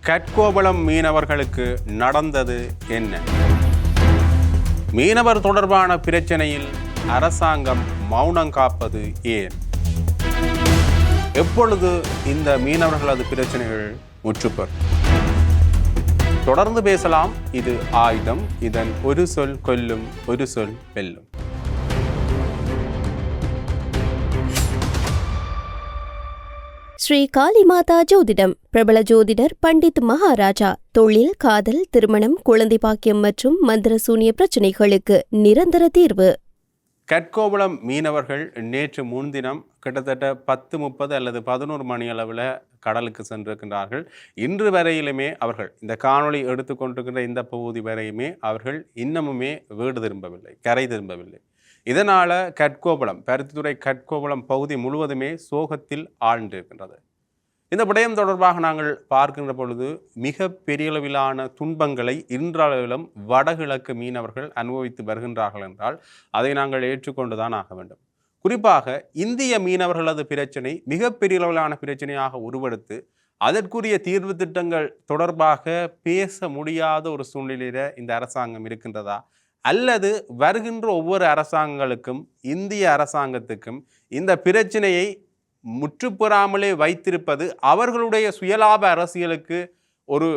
கட்கோபளம் மீனவர்களுக்கு நடந்தது என்ன? மீனவர் தொடர்பான பிரச்சனையில் அரசாங்கம் மௌனம் காப்பது ஏன்? எப்பொழுது இந்த மீனவர்களது பிரச்சனைகள் முற்றுப்பெறும்? தொடர்ந்து பேசலாம். இது ஆயுதம். இதன் ஒரு சொல் கொல்லும், ஒரு சொல் வெல்லும். ஸ்ரீ காளிமாதா ஜோதிடம். பிரபல ஜோதிடர் பண்டித் மகாராஜா. தொழில், காதல், திருமணம், குழந்தை பாக்கியம் மற்றும் மந்திர சூனிய பிரச்சனைகளுக்கு நிரந்தர தீர்வு. கட்கோபளம் மீனவர்கள் நேற்று முன்தினம் கிட்டத்தட்ட 10:30 அல்லது 11 மணி அளவில் கடலுக்கு சென்றிருக்கின்றார்கள். இன்று வரையிலுமே அவர்கள் இந்த காணொளி எடுத்துக்கொண்டிருக்கின்ற இந்த பகுதி வரையுமே அவர்கள் இன்னமுமே வீடு திரும்பவில்லை, கரை திரும்பவில்லை. இதனால் கட்கோபளம், பருத்தித்துறை கட்கோபளம் பகுதி முழுவதுமே சோகத்தில் ஆழ்ந்திருக்கின்றது. இந்த விடயம் தொடர்பாக நாங்கள் பார்க்கின்ற பொழுது மிக பெரிய அளவிலான துன்பங்களை இன்றளவிலும் வடகிழக்கு மீனவர்கள் அனுபவித்து வருகின்றார்கள் என்றால் அதை நாங்கள் ஏற்றுக்கொண்டுதான் ஆக வேண்டும். குறிப்பாக இந்திய மீனவர்களது பிரச்சனை மிகப்பெரிய அளவிலான பிரச்சனையாக உருவெடுத்து அதற்குரிய தீர்வு திட்டங்கள் தொடர்பாக பேச முடியாத ஒரு சூழ்நிலையில இந்த அரசாங்கம் இருக்கின்றதா, அல்லது வருகின்ற ஒவ்வொரு அரசாங்கங்களுக்கும் இந்திய அரசாங்கத்துக்கும் இந்த பிரச்சனையை முற்றுப்பெறாமலே வைத்திருப்பது அவர்களுடைய சுயலாப அரசியலுக்கு ஒரு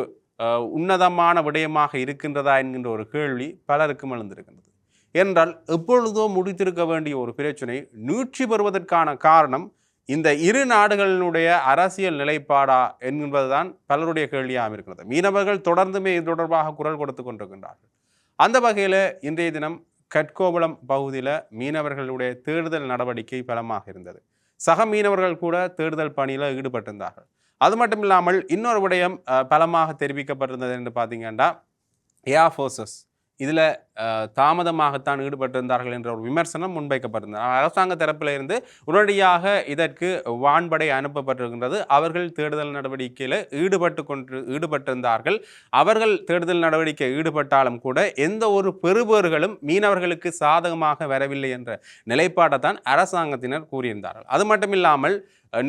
உன்னதமான விடயமாக இருக்கின்றதா என்கின்ற ஒரு கேள்வி பலருக்கும் எழுந்திருக்கின்றது. என்றால் எப்பொழுதோ முடித்திருக்க வேண்டிய ஒரு பிரச்சனை நீட்சி பெறுவதற்கான காரணம் இந்த இரு நாடுகளினுடைய அரசியல் நிலைப்பாடா என்பதுதான் பலருடைய கேள்வியாக இருக்கிறது. மீனவர்கள் தொடர்ந்துமே இது தொடர்பாக குரல் கொடுத்து கொண்டிருக்கின்றார்கள். அந்த வகையில் இன்றைய தினம் கட்கோபளம் பகுதியில் மீனவர்களுடைய தேடுதல் நடவடிக்கை பலமாக இருந்தது. சக மீனவர்கள் கூட தேடுதல் பணியில் ஈடுபட்டிருந்தார்கள். அது மட்டும் இல்லாமல் இன்னொரு விடயம் பலமாக தெரிவிக்கப்பட்டிருந்தது என்று பார்த்தீங்கன்னா, ஏர்ஃபோர்ஸஸ் இதில் தாமதமாகத்தான் ஈடுபட்டிருந்தார்கள் என்ற ஒரு விமர்சனம் முன்வைக்கப்பட்டிருந்தது. அரசாங்க தரப்பில் இருந்து உடனடியாக இதற்கு வான்படை அனுப்பப்பட்டிருக்கின்றது. அவர்கள் தேடுதல் நடவடிக்கையில் ஈடுபட்டிருந்தார்கள். அவர்கள் தேடுதல் நடவடிக்கை ஈடுபட்டாலும் கூட எந்த ஒரு பெறுபேறுகளும் மீனவர்களுக்கு சாதகமாக வரவில்லை என்ற நிலைப்பாட்டை தான் அரசாங்கத்தினர் கூறியிருந்தார்கள். அது மட்டும் இல்லாமல்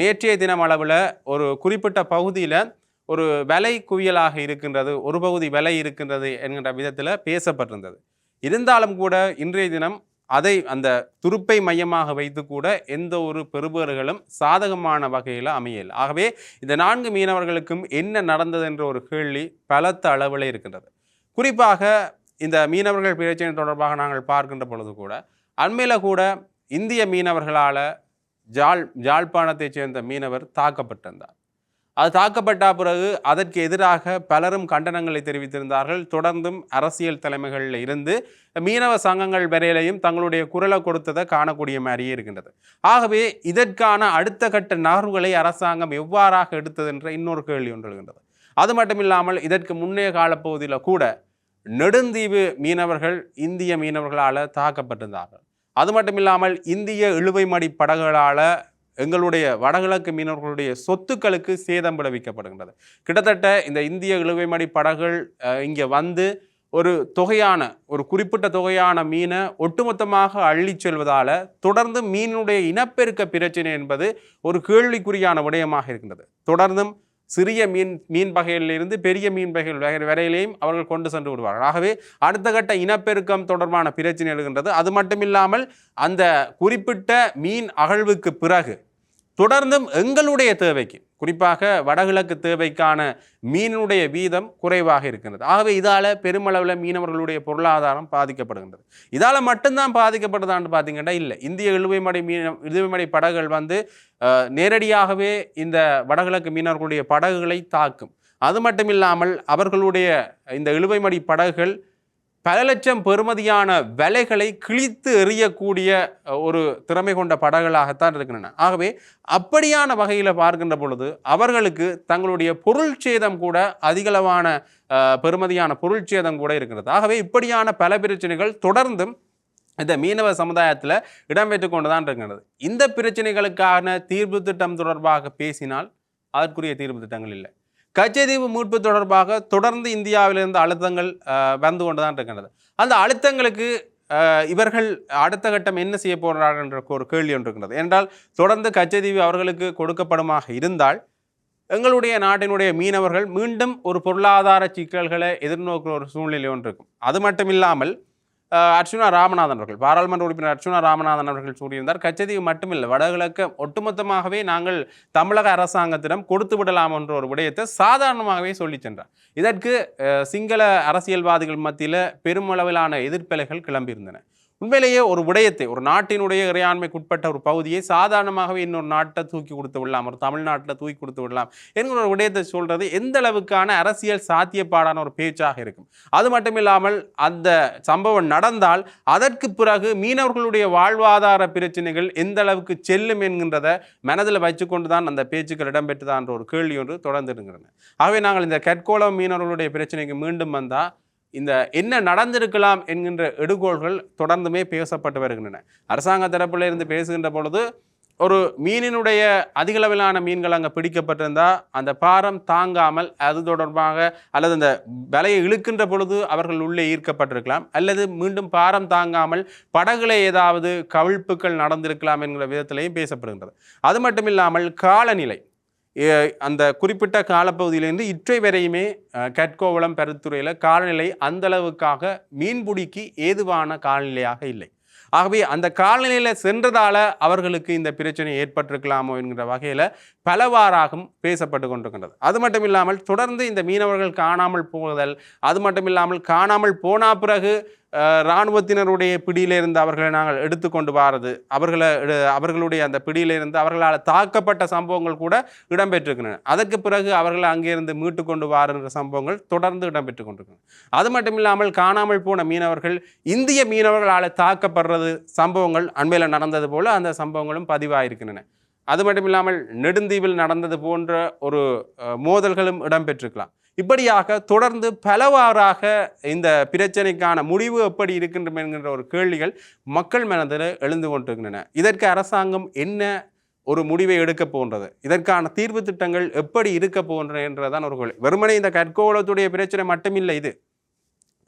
நேற்றைய தினம் அளவில் ஒரு குறிப்பிட்ட பகுதியில் ஒரு விலை குவியலாக இருக்கின்றது, ஒரு பகுதி விலை இருக்கின்றது என்கின்ற விதத்தில் பேசப்பட்டிருந்தது. இருந்தாலும் கூட இன்றைய தினம் அதை அந்த துருப்பை மையமாக வைத்து கூட எந்த ஒரு பெறுபேறுகளும் சாதகமான வகையில் அமையல். ஆகவே இந்த 4 மீனவர்களுக்கும் என்ன நடந்தது என்ற ஒரு கேள்வி பலத்த அளவில் இருக்கின்றது. குறிப்பாக இந்த மீனவர்கள் பிரச்சனை தொடர்பாக நாங்கள் பார்க்கின்ற பொழுது கூட அண்மையில் கூட இந்திய மீனவர்களால் ஜாழ்ப்பாணத்தைச் சேர்ந்த மீனவர் தாக்கப்பட்டிருந்தார். அது தாக்கப்பட்ட பிறகு அதற்கு எதிராக பலரும் கண்டனங்களை தெரிவித்திருந்தார்கள். தொடர்ந்தும் அரசியல் தலைமைகளில் இருந்து மீனவ சங்கங்கள் வரையிலையும் தங்களுடைய குரலை கொடுத்ததை காணக்கூடிய மாதிரியே இருக்கின்றது. ஆகவே இதற்கான அடுத்த கட்ட நகர்வுகளை அரசாங்கம் எவ்வாறாக எடுத்தது என்ற இன்னொரு கேள்வி ஒன்று எழுகின்றது. அது மட்டும் இல்லாமல் இதற்கு முன்னைய காலப்பகுதியில் கூட நெடுந்தீவு மீனவர்கள் இந்திய மீனவர்களால் தாக்கப்பட்டிருந்தார்கள். அது மட்டும் இல்லாமல் இந்திய இழுவைமடி படகுகளால் எங்களுடைய வடகிழக்கு மீனவர்களுடைய சொத்துக்களுக்கு சேதம் விளைவிக்கப்படுகின்றது. கிட்டத்தட்ட இந்த இந்திய இழுவைமடி படகுகள் இங்கே வந்து ஒரு குறிப்பிட்ட தொகையான மீனை ஒட்டுமொத்தமாக அள்ளி செல்வதால் தொடர்ந்து மீனுடைய இனப்பெருக்க பிரச்சனை என்பது ஒரு கேள்விக்குறியான விடயமாக இருக்கின்றது. தொடர்ந்தும் சிறிய மீன் வகையிலிருந்து பெரிய மீன் வகைகள் வரையிலையும் அவர்கள் கொண்டு சென்று விடுவார்கள். ஆகவே அடுத்த கட்ட இனப்பெருக்கம் தொடர்பான பிரச்சனை எழுகின்றது. அது மட்டுமில்லாமல் அந்த குறிப்பிட்ட மீன் அகழ்வுக்கு பிறகு தொடர்ந்தும் எங்களுடைய தேவைக்கு, குறிப்பாக வடகிழக்கு தேவைக்கான மீனுடைய வீதம் குறைவாக இருக்கின்றது. ஆகவே இதால் பெருமளவில் மீனவர்களுடைய பொருளாதாரம் பாதிக்கப்படுகின்றது. இதால் மட்டும்தான் பாதிக்கப்படுதான்னு பார்த்தீங்கன்னா இல்லை. இந்திய இழுவைமடை படகுகள் வந்து நேரடியாகவே இந்த வடகிழக்கு மீனவர்களுடைய படகுகளை தாக்கும். அது மட்டும் இல்லாமல் அவர்களுடைய இந்த இழுவைமடி படகுகள் பல லட்சம் பெறுமதியான விலைகளை கிழித்து எறியக்கூடிய ஒரு திறமை கொண்ட படகுகளாகத்தான் இருக்கின்றன. ஆகவே அப்படியான வகையில் பார்க்கின்ற பொழுது அவர்களுக்கு தங்களுடைய பொருள் சேதம் கூட அதிகளவான பெறுமதியான பொருள் சேதம் கூட இருக்கிறது. ஆகவே இப்படியான பல பிரச்சனைகள் தொடர்ந்தும் இந்த மீனவ சமுதாயத்தில் இடம்பெற்று கொண்டு தான் இருக்கிறது. இந்த பிரச்சனைகளுக்கான தீர்வு திட்டம் தொடர்பாக பேசினால் அதற்குரிய தீர்வு திட்டங்கள் இல்லை. கச்சைதீவு மீட்பு தொடர்பாக தொடர்ந்து இந்தியாவிலிருந்து அழுத்தங்கள் வந்து கொண்டுதான் இருக்கின்றது. அந்த அழுத்தங்களுக்கு இவர்கள் அடுத்த கட்டம் என்ன செய்ய போகிறார்கள் என்ற ஒரு கேள்வி ஒன்று இருக்கின்றது. என்றால் தொடர்ந்து கச்சைதீவு அவர்களுக்கு கொடுக்கப்படுமாக இருந்தால் எங்களுடைய நாட்டினுடைய மீனவர்கள் மீண்டும் ஒரு பொருளாதார சிக்கல்களை எதிர்நோக்கிற ஒரு சூழ்நிலை ஒன்று இருக்கும். அது மட்டும் இல்லாமல் அர்ச்சுனா ராமநாதன் அவர்கள், பாராளுமன்ற உறுப்பினர் அர்ச்சுனா ராமநாதன் அவர்கள் கூறியிருந்தார், கச்சத்தீவு மட்டுமில்லை, வடகிழக்கு ஒட்டுமொத்தமாகவே நாங்கள் தமிழக அரசாங்கத்திடம் கொடுத்து விடலாம் என்ற ஒரு விடயத்தை சாதாரணமாகவே சொல்லி சென்றார். இதற்கு சிங்கள அரசியல்வாதிகள் மத்தியில் பெருமளவிலான எதிர்ப்பலைகள் கிளம்பியிருந்தன. உண்மையிலேயே ஒரு விடயத்தை, ஒரு நாட்டினுடைய இறையாண்மைக்குட்பட்ட ஒரு பகுதியை சாதாரணமாகவே இன்னொரு நாட்டை தூக்கி கொடுத்து விடலாம், ஒரு தமிழ்நாட்டில் தூக்கி கொடுத்து விடலாம் என்கிற ஒரு விடயத்தை சொல்றது எந்த அளவுக்கான அரசியல் சாத்தியப்பாடான ஒரு பேச்சாக இருக்கும். அது மட்டும் இல்லாமல் அந்த சம்பவம் நடந்தால் அதற்கு பிறகு மீனவர்களுடைய வாழ்வாதார பிரச்சனைகள் எந்த அளவுக்கு செல்லும் என்கின்றதை மனதில் வச்சுக்கொண்டு தான் அந்த பேச்சுக்கள் இடம்பெற்றுதான் என்ற ஒரு கேள்வி ஒன்று தொடர்ந்து இருக்கின்றன. ஆகவே நாங்கள் இந்த கட்கோளம் மீனவர்களுடைய பிரச்சனைக்கு மீண்டும் வந்தால் இந்த என்ன நடந்திருக்கலாம் என்கின்ற எடுகோள்கள் தொடர்ந்துமே பேசப்பட்டு வருகின்றன. அரசாங்க தரப்பில் இருந்து பேசுகின்ற பொழுது ஒரு மீனினுடைய அதிகளவிலான மீன்கள் அங்கே பிடிக்கப்பட்டிருந்தால் அந்த பாரம் தாங்காமல் அது தொடர்பாக அல்லது அந்த வலையை இழுக்கின்ற பொழுது அவர்கள் உள்ளே ஈர்க்கப்பட்டிருக்கலாம், அல்லது மீண்டும் பாரம் தாங்காமல் படகுல ஏதாவது கவிழ்ப்புகள் நடந்திருக்கலாம் என்கிற விதத்திலையும் பேசப்படுகின்றது. அது மட்டும் இல்லாமல் காலநிலை, அந்த குறிப்பிட்ட காலப்பகுதியிலிருந்து இற்றை வரையுமே கட்கோவளம் பெருத்துறையில் காலநிலை அந்தளவுக்காக மீன்பிடிக்கு ஏதுவான காலநிலையாக இல்லை. ஆகவே அந்த காலநிலையில் சென்றதால் அவர்களுக்கு இந்த பிரச்சனை ஏற்பட்டிருக்கலாமோ என்கிற வகையில் பலவாறாகவும் பேசப்பட்டு கொண்டிருக்கின்றது. அது மட்டும் இல்லாமல் தொடர்ந்து இந்த மீனவர்கள் காணாமல் போகுதல், அது மட்டும் இல்லாமல் காணாமல் போன பிறகு இராணுவத்தினருடைய பிடியிலிருந்து அவர்களை நாங்கள் எடுத்துக்கொண்டு வாரது, அவர்களுடைய அந்த பிடியிலிருந்து அவர்களால் தாக்கப்பட்ட சம்பவங்கள் கூட இடம்பெற்றிருக்கின்றன. அதற்கு பிறகு அவர்களை அங்கிருந்து மீட்டு கொண்டு வாருன்ற சம்பவங்கள் தொடர்ந்து இடம்பெற்று கொண்டிருக்கின்றன. அது மட்டும் இல்லாமல் காணாமல் போன மீனவர்கள் இந்திய மீனவர்களால் தாக்கப்படுறது சம்பவங்கள் அண்மையில் நடந்தது போல அந்த சம்பவங்களும் பதிவாயிருக்கின்றன. அது மட்டும் இல்லாமல் நெடுந்தீவில் நடந்தது போன்ற ஒரு மோதல்களும் இடம்பெற்றிருக்கலாம். இப்படியாக தொடர்ந்து பலவாறாக இந்த பிரச்சனைக்கான முடிவு எப்படி இருக்கின்றன என்கின்ற ஒரு கேள்விகள் மக்கள் மனதில் எழுந்து கொண்டிருக்கின்றன. இதற்கு அரசாங்கம் என்ன ஒரு முடிவை எடுக்க போன்றது, இதற்கான தீர்வு திட்டங்கள் எப்படி இருக்க போன்றன என்றதான் ஒரு கேள்வி. வெறுமனே இந்த கட்கோளத்துடைய பிரச்சனை மட்டுமில்லை, இது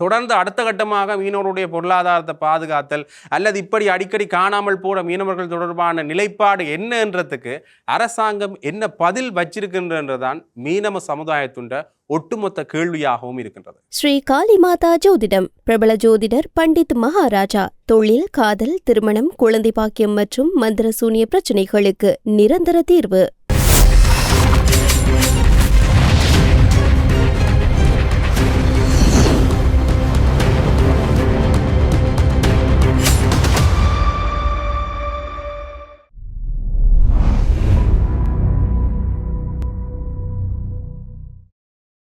தொடர்ந்து அடுத்த கட்டமாக மீனவருடைய பொருளாதாரத்தை பாதுகாத்தல் அல்லது இப்படி அடிக்கடி காணாமல் போற மீனவர்கள் தொடர்பான நிலைப்பாடு என்னன்றதுக்கு அரசாங்கம் என்ன பதில் வச்சிருக்கின்றதான் மீனவ சமுதாயத்துண்ட ஒட்டுமொத்த கேள்வியாகவும் இருக்கின்றது. ஸ்ரீ காளிமாதா ஜோதிடம் பிரபல ஜோதிடர் பண்டித் மகாராஜா. தொழில், காதல், திருமணம், குழந்தை பாக்கியம் மற்றும் மந்திர சூனிய பிரச்சனைகளுக்கு நிரந்தர தீர்வு.